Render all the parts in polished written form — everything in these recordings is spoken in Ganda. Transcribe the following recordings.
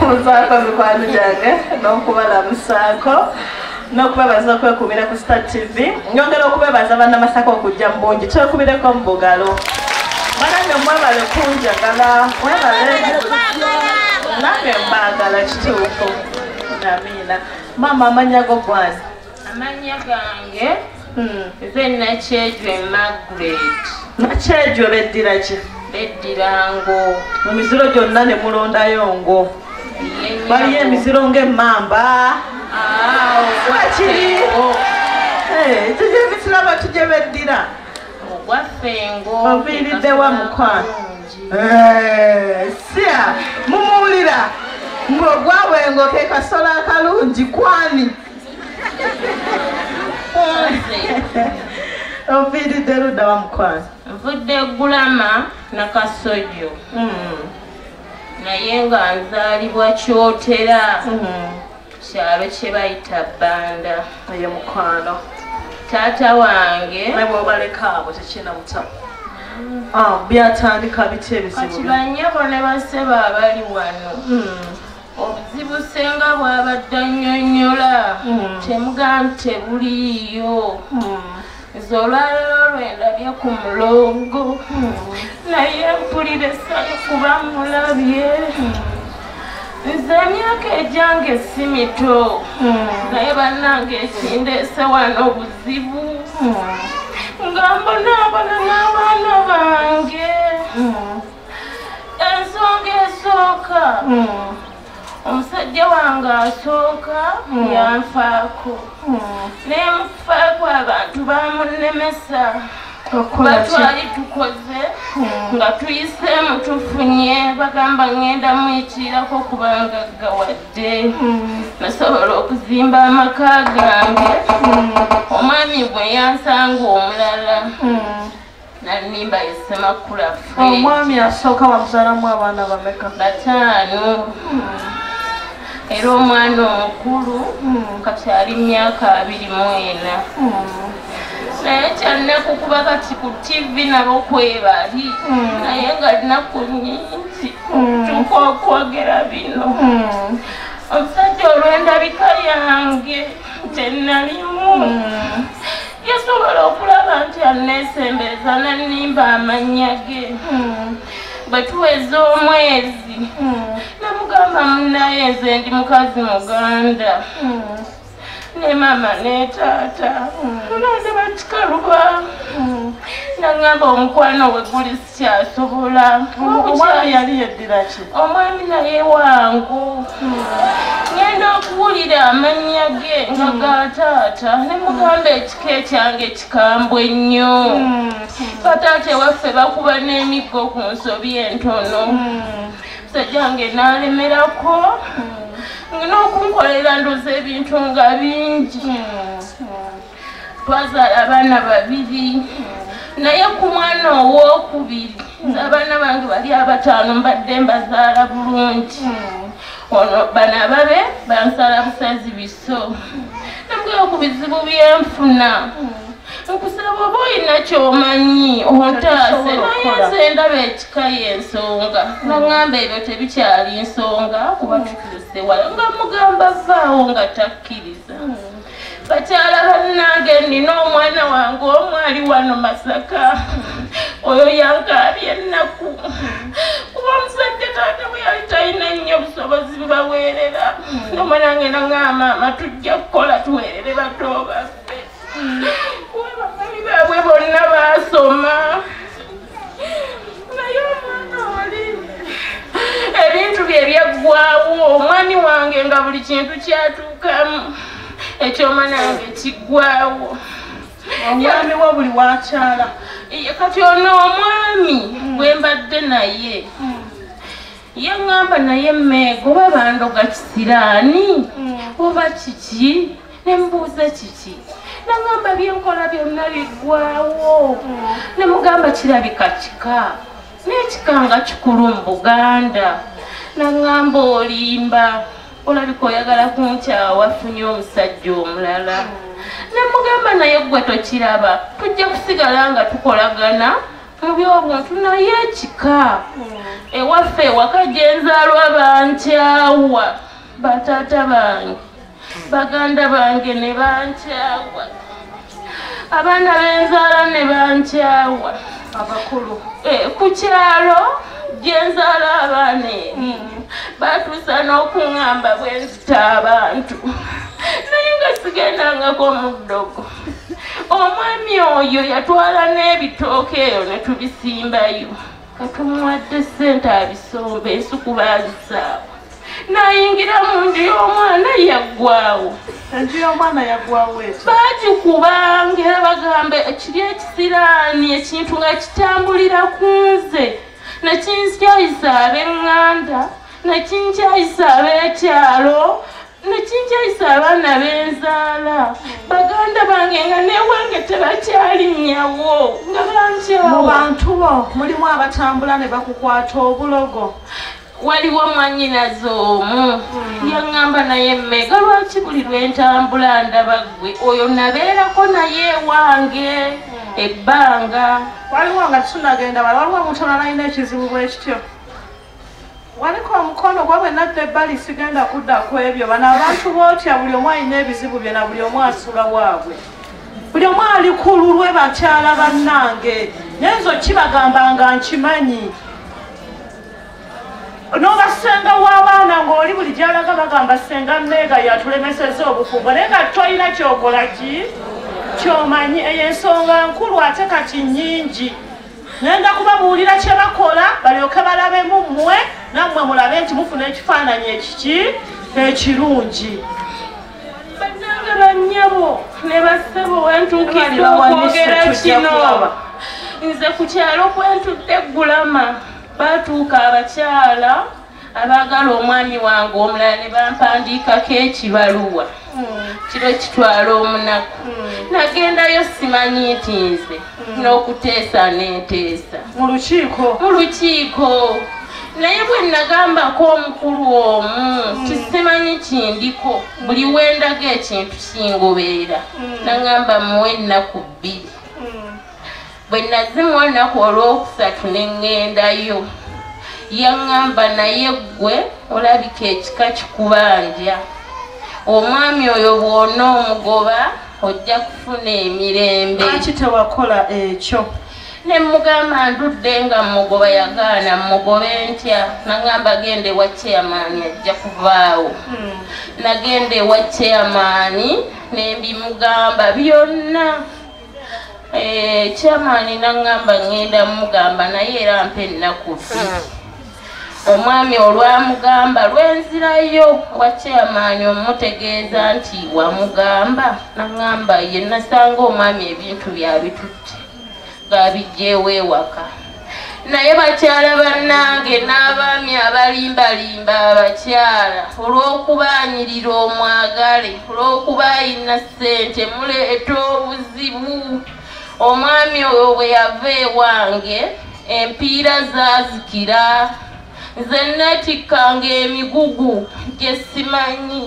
kunzaako mikwano gyange n'okubalamusaako n'okubebaza okwekubira ku Star TV nyongera okubebaza bannamasaka okujja mu bungi twekubireko mu bugalo banange mwebale kunjagala mwebale nange mbaagala kituufu amiina maama amanya go gwani amanya gange nze Nakyejwe Margaret Nakyejwe beddira ki beddira ngo mu miziro gyonna ne mulondayo ngo baliyo emiziro ng'emmamba wakiri tujye emisiraba tujye beddira ogwaffe ngo oviiriddewa mukwano sia mumuwulira ng'ogwabwengo ke kasolo akalungi kwani oviiridde ludda wa mukwano nvudde Gulama Nakasojo naye nga nzaalibwa Kyotera kyalo kye bayita Bbanda ye mukwano taata wange naye bw'obaleka abo tekina mutamu byatandika biti ebizibu kati bannyabo ne bassebo abali wano obuzibu senga bw'abadde annyonnyola temugamba tebuliiyo nze olwalero lwendabye ku mulongo naye mpulira essanyu kuba mulabye nze emyaka egyange si mito naye bannange ekindeese wano obuzibu nga mbonaabona n'abaana bange ensonga esooka omusajja wange asooka yanfaako naye mukufaako abantu bamunnemesa batwali tukoze nga tuyiseemu tufunye bagamba ngenda muyitirirako kubanga gawadde nasobola okuzimba amaka gange omwami bwe yansanga omulala nanimba Ssemakula Fred omwami asooka wamuzaalamu abaana bameka 5 era omwana omukulu kati ali myaka 24 naye kyannekukuba kati ku TV nabo kwebali naye nga linaku nnyingi tuka okwogera bino omusajja olw'endabika yange tennalimu yasobola okulaba nti anneesembereza nanimba amannya ge bwe tuweza omwezi namugamba munnaye nze ndi mukazi muganda ne mama ne taata nonde bakikaluba nangamba omukwano we guli sikyasobola omwami yali yeddira ki omwami naye wangu ngenda okuwulira amannya ge nga ga taata ne mugamba ekika ekyange kikambwe nnyo bataata ewaffe bakuba n'emiggo ku nsobi entono sajjange n'alemerako n'okunkolera ndoza ebintu nga bingi twazaala abaana 2 naye ku mwana owookubiri abaana bange bali 5 mbadde mbazaala bulungi ono bano ababe bansala busazi biso namugera ku bizibu byenfuna nkusaba oba olina kyomanyi ontaase naye nze ndaba ekika y'ensonga naŋŋamba ebyo tebikyali nsonga kuba tukiruse wala nga mugamba vaawo nga takkiriza bakyala bannange nina omwana wange omu ali wano Masaka oyo yankaabye ennaku kuba omusajja taata bwe yali talina nnyo busobozi bubaweerera omwana wange naŋŋamba maama tujja kukola tuweerere bato baffe bamami baabwe bonna baasoma naye omwana oli ebintu bye byaggwawo omwami wange nga buli kintu kyatuukamu ekyomwana wange kiggwawo omwami wo buli wakyala kati ono omwami bwe mbadde naye yaŋŋamba naye mmeego oba bandoga kisiraani oba kiki ne mbuuza kiki naŋŋamba byenkola byonna biggwawo ne mugamba kirabika kika n'ekika nga kikulu mu Buganda naŋŋamba olimba olabika oyagala kunkyawa afunye omusajja omulala ne mugamba naye gwe tokiraba tujja kusigala nga tukolagana mu by'obuntu naye ekika ewaffe ewaka gye nzaalwa bankyawa bataata bange baganda bange ne bankyawa abaana b'enzaala ne bankyawa abakulu ku kyalo gye nzaala abaana eri batuusa n'okuŋŋamba bwe nzita abantu naye nga sigendangako mu ddogo omwami oyo yatwala n'ebitooke eyo ne tubisimbayo katumuwadde ssente abisomba ensuku baazisaawa nayingira mu nju y'omwana yaggwawo enju y'omwana yaggwawo ekyo baagikubanga era bagamba ekiri ekisiraani ekintu nga kitambulira ku nze nekinkyayisa ab'eŋŋanda nekinkyayisa ab'ekyalo nekinkyayisa abaana b'enzaala baganda bange nga newange tebakyalinyawo nga bankyawo mu bantu bo mulimu abatambula ne bakukwata obulogo waliwo mwannyinaze omu yaŋŋamba naye mmega lwaki buli lwentambula ndaba ggwe oyo nabeerako naye ewange ebbanga waliwo nga tunagenda bala waliwo omuntu olala alina ekizibu bwe kityo waliko omukono gwa bwe nadda ebbali sigenda kudda ku ebyo bano abantu bootya buli omu alina ebizibu bye na buli omu asula waabwe buli omu ali ku lulwe bakyala bannange nenzo kibagamba nga nkimanyi n'obasenga w'abaana ng'oli buli gy'alaga bagamba senga mmeega yatulemeseza obufumbo naye nga tolina kyokola ki kyomanyi eyo ensonga nkulu ate kati nnyingi nenda kubabuulira kye bakola balyoke balabemu mmwe nammwe mulabe nti mufuna ekifaananyi ekiki ekirungi bannange bannyabo ne bassebo wentuukiddwa okwogera kino nze ku kyalo kwentudde eggulama baatuuka abakyala abaagala omwami wange omulala ne bampandiikako ekibaluwa kiro kitwala omunaku nagendayo simanyi nti nze n'okuteesa n'enteesa mu lukiiko naye bwe nagambako omukulu omu kisimanyi kindiko buli wendaga ekintu kingobeera naŋŋamba muwe ennaku 2 bwe nazimuwa olunaku olwokusatu ne ŋŋendayo yaŋŋamba naye ggwe olabika ekika kikubanja omwami oyo bw'ona omugoba ojja kufuna emirembe lwaki tewakola ekyo ne mugamba ndudde nga mugoba yagaana mugobe ntya naŋŋamba genda ewa chairmaani ajja kuvaawo nagenda ewa chairmaani ne mbimugamba byonna chairmaani naŋŋamba ŋŋenda mugamba naye era mpa ennaku 2 omwami olwamugamba lwenzirayo wa chairmaani omutegeeza nti wamugamba naŋŋamba ye nasanga omwami ebintu byabitutte ng'abijjeewo ewaka naye bakyala bannange n'abaami abalimbalimba abakyala olw'okubaanyirira omwagale olw'okuba ayina ssente muleeta obuzibu omwami oyo bwe yava ewange empiira zaazikira nze natikkanga emigugu gye simanyi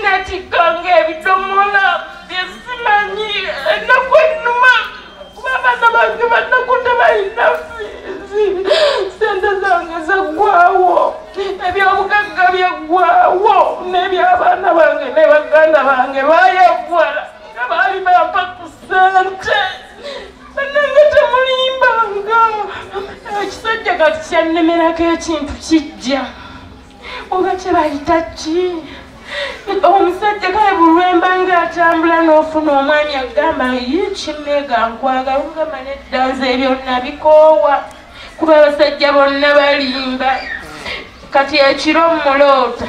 natikkanga ebidomola bye simanyi ennaku ennuma kuba abaana bange bannaku tebalina fiizi sente zange zaggwawo ebyobugagga byaggwawo n'ebyabaana bange ne baganda bange bayaggwala nga baali bampa ku ssente bannange temulimbanga ekisajja kati kyannemerako ekintu kijja oba kyebayita ki omusajja kale bulwemba ngaatambula n'ofuna omwami agamba ye kimmega nkwagala ogamba neddanza ebyo nabikoowa kuba abasajja bonna balimba kati ekiro muloota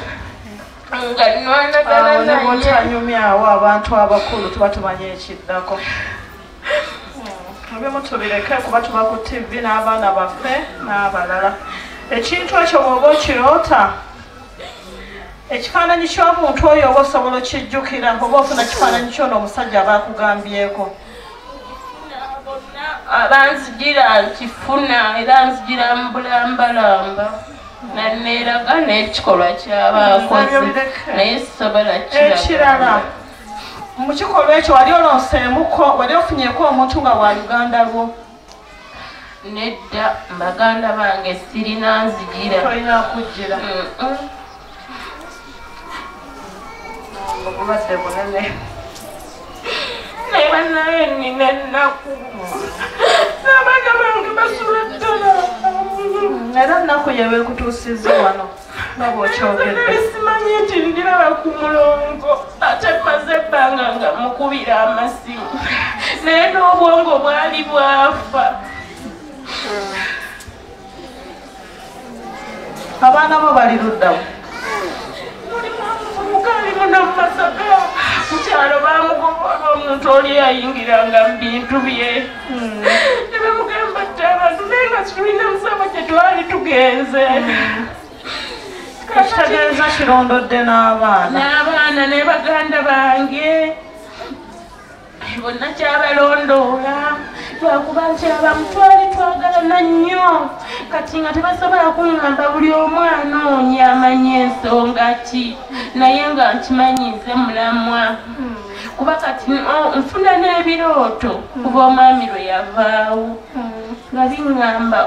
nga nwanagana nayeotanyumyawo abantu abakulu tuba tumanye ekiddako ebimu tubireke kuba tuba ku tv n'abaana baffe n'abalala ekintu ekyo bw'oba okiroota ekifaananyi ky'omuntu oyo oba osobola okijjukira oba ofuna kifaananyi ky'ono omusajja aba akugambyeko abanzigira nkifuna era nzigira mu bulambalamba naneeraga n'ekikolwa ky'abaakozi naye sisobola ekirala mu kikolwa ekyo wali olonseemuko wali ofunyeko omuntu nga wa Uganda lwo nedda baganda bange sirina nzigira tolina kujjira obulwadde bunene naye banaye nina ennaku n'abaana bange basula ddala era nnaku yebeekutuusiza wano nga bw'okyogedde simanyi nti ndiraba ku mulongo ate maze ebbanga nga mukubira amasimu naye n'obwongo bwali bwafa abaana bo bali luddawo mukaalimu namumasaka mukyalo bamugoba omuntu oli yayingiranga mu bintu bye ne bamugamba tti abantu naye nga kitulina musaba gye twali tugenze ekitegeeza kirondodde n'abaana ne baganda bange bonna kyabalondoola lwakuba nti abamu twali twagalana nnyo kati nga tebasobola kuŋŋamba buli omu anoonya amanyi ensonga ki naye nga nkimanyi nze mulamwa kuba kati nfuna n'ebirooto kuba omwami lwe yavaawo nga biŋŋamba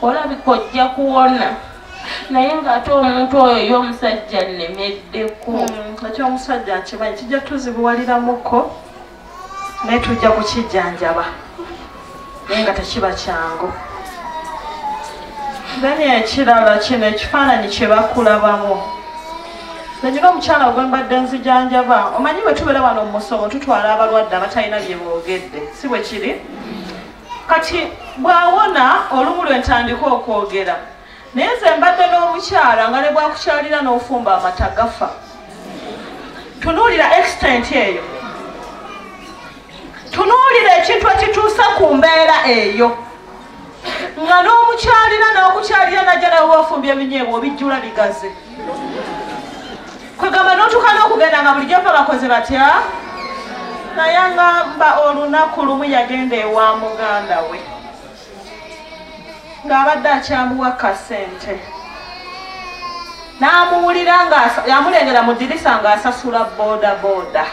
olabika ojja kuwona naye ng'ate omuntu oyo y'omusajja nnemeddeko ekyomusajja nkimanyi kijja tuzibuwaliramuko naye tujja kukijjanjaba naye nga tekiba kyangu then ekirala kino ekifaananyi kye bakulabamu nenyina omukyala gwe mbadde nzijanjaba omanyi bwe tubeera wano mu musomo tutwala abalwadde abatalina bye boogedde si bwe kiri kati bw'awona olumu lwe ntandika okwogera naye nze mbadde n'omukyala nga ne bwakukyalira n'ofumba amata gafa tunuulira extent eyo tunuulira ekintu ekituusa ku mbeera eyo nga n'omukyalira n'okukyalira najja nawe wafumbya ebinyeebwa obijjula bigaze kwegamba n'otuuka n'okugenda nga bulijjo fa bakoze batya naye ngamba olunaku lumu yagenda ewa muganda we ng'abadde akyamuwa kasente n'amuwulira nga yamulengera mu ddirisa ng'asasula booda booda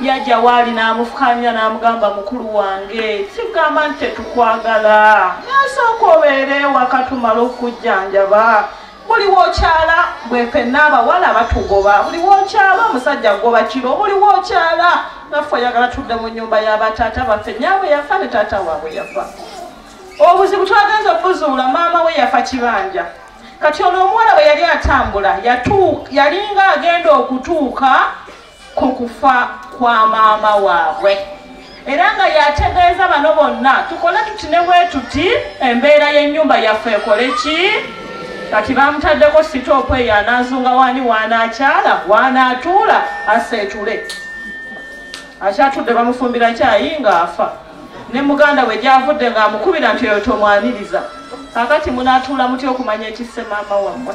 yajja waali n'amufukanya n'amugamba mukulu wange sikugamba nti tetukwagala yasooka obeere ewaka tumala okujjanjaba buli wookyala bwefenna abawala batugoba buli wookyala omusajja goba kiro buli wookyala naffe oyagala tudde mu nnyumba y'abataata baffe nyaabwe yafa ne taata waabwe yafa obuzibu twagenza okuzuula maama we yafa kibanja kati ono omuwala bwe yali atambula yalinga agenda okutuuka ku kufa kwa maama waabwe era nga yategeeza bano bonna tukole tuti ne bwe tuti embeera y'ennyumba yaffe ekole ki kati bamutaddeko sitoopu eyo anaazunga wani waanaakyala waanaatuula aseetule akyatudde bamufumbira kyayi ng'afa ne muganda we gyavudde ng'amukubira nti oyo tomwaniriza kakati munaatuula muty okumanya ekisse maama wammwe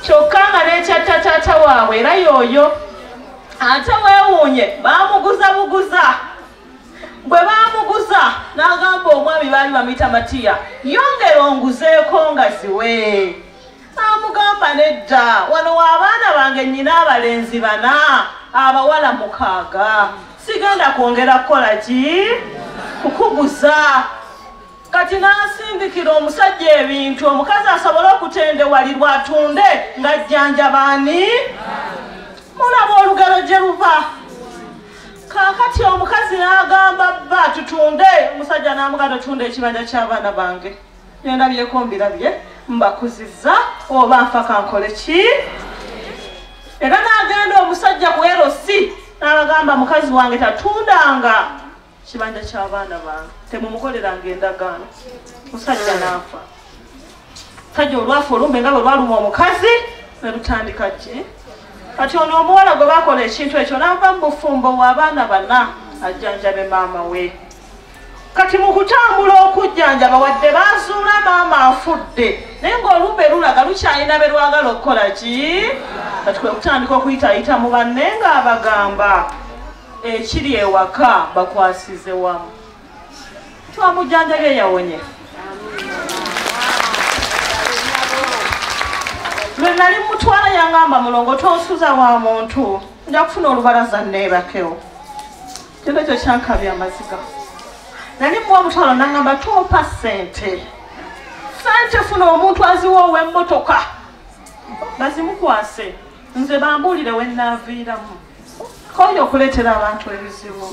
kyokka nga n'ekyatta taata waabwe era y'oyo ate weewuunye baamuguza buguza bwe baamuguza n'agamba omwami baali bamuyita Matiya yongera onguzeeko nga ziwe amugamba nedda wano w'abaana bange nnyina abalenzi 4 abawala 6 sigenda kwongera kukola ki kukuguza kati n'asindikira omusajja ebintu omukazi asobole okutendewalirwa atunde ng'ajjanjabaani mulaba olugero gye luva kaakati omukazi n'agamba bba tutunde omusajja n'amuganda otunde ekibanja ky'abaana bange yendabyeko mbirabye mbakuzizza oba nfa kankole ki era n'agenda omusajja ku erosi n'abagamba mukazi wange tatundanga kibanja ky'abaana bange temumukoleranga endagaano musajja n'afa sajja olwafa olumbe nga bwe lwaluma omukazi ne lutandika ki kati ono omuwala gwe bakola ekintu ekyo n'ava mu bufumbo bw'abaana 4 ajjanjabe maama we kati mu kutambula okujjanjaba wadde baazuula maama afudde naye ng'olumbe lulaga lukyalina be lwagala okukola ki kati kwe kutandika okuyitayita mu banne ng'abagamba ekiri ewaka bakwasize wamu twamujjanjabye yawonye lwe nali mutwala yangamba mulongo tonsuza wa muntu nja kufuna olubalaza neebakewo kino ekyo kyankabya amaziga nali muwa omutwalo nangamba tuopa sente funa omuntu aziwa ow'emmotoka bazimukwase nze bambuulire we naaviiramu koyo okuleetera abantu ebizibu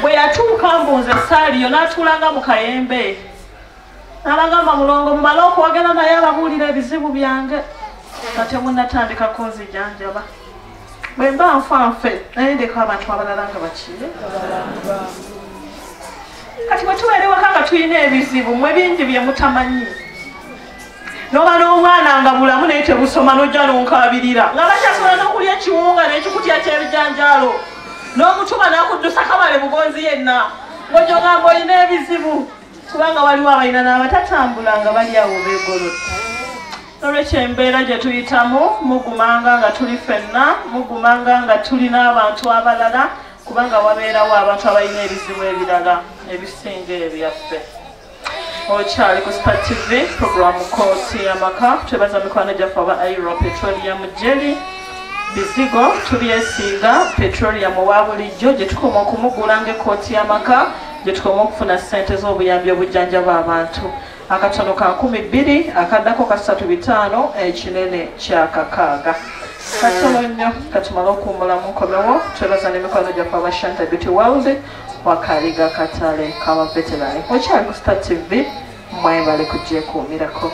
bwe yatuuka mbunze saaliyo n'atuulanga mu kayembe n'abagamba mulongo mumale okwogera naye ababuulira ebizibu byange nga temunnatandikako nzijanjaba bwe mba nfanfe naye ndeka abantu abalala nga bakiire kati bwe tuweerewaka nga tulina ebizibu mwe bingi bye mutamanyi noba n'omwana nga bulamu naye tebusoma n'ojja n'onkaabirira nga bakyasobola n'okulya ekiwunga n'ekikutya ky'ebijanjaalo n'omutuma n'akuddusa kamale bugonzi yenna ng'ojogamba olina ebizibu kubanga waliwo abalina n'abatatambula nga bali awo beegolodde olwekyo embeera gye tuyitamu mugumanga nga tuli ffenna mugumanga nga tulina abantu abalala kubanga wabeerawo abantu abalina ebizibu ebirala ebisinga ebyaffe okyali ku Star TV programu Koosi y'amaka twebaza mikwano gyaffe aba Aero Petroleum Jelly bizigo tubyesiiga petroleum owa bulijjo gye tukoma okumugula ng'ekkooti y'amaka gye tukoma okufuna ssente z'obuyambi obujjanjaba abantu akatono ka 200 akaddako ka 35 ekinene kya 6 katono nnyo katumala okuwummulamu nkomewo twebaza n'emikwano gyaffe aba Shanta Beauty World wakaliga katale k'abaveterani okyali ku Star TV mwebale kugyekuumirako